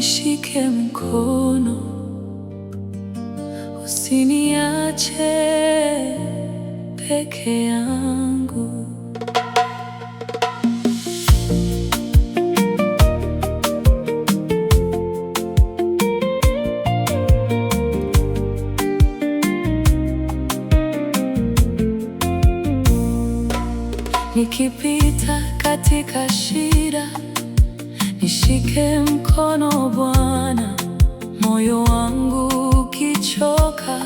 nishike mkono, usiniache peke yangu. Nikipita katika shida, nishike mkono Bwana. Moyo wangu ukichoka,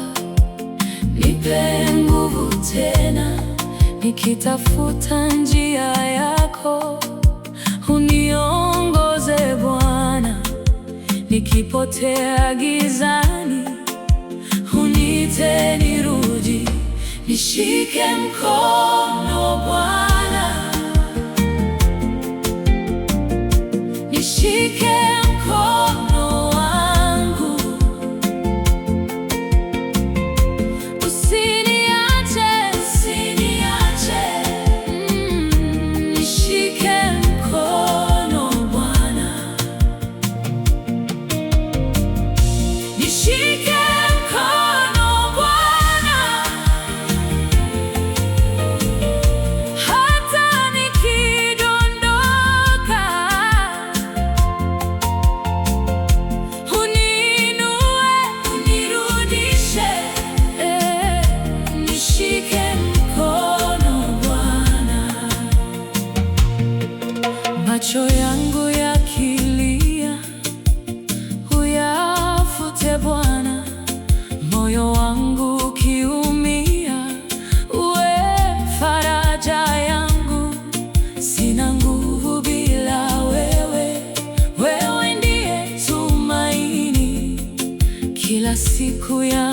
nipe nguvu tena. Nikitafuta njia yako, uniongoze Bwana. Nikipotea gizani, uniite nirudi. Nishike mkono Bwana, nishike mkono wangu, usiniache, usiniache. Nishike mkono Bwana, nishike mkono Bwana, hata nikidondoka, uniinue, unirudishe. Nishike mkono Bwana. Macho yangu yakilia, uyafute Bwana. Moyo wangu ukiumia, uwe faraja yangu. Sina nguvu bila wewe, wewe ndiye tumaini kila siku ya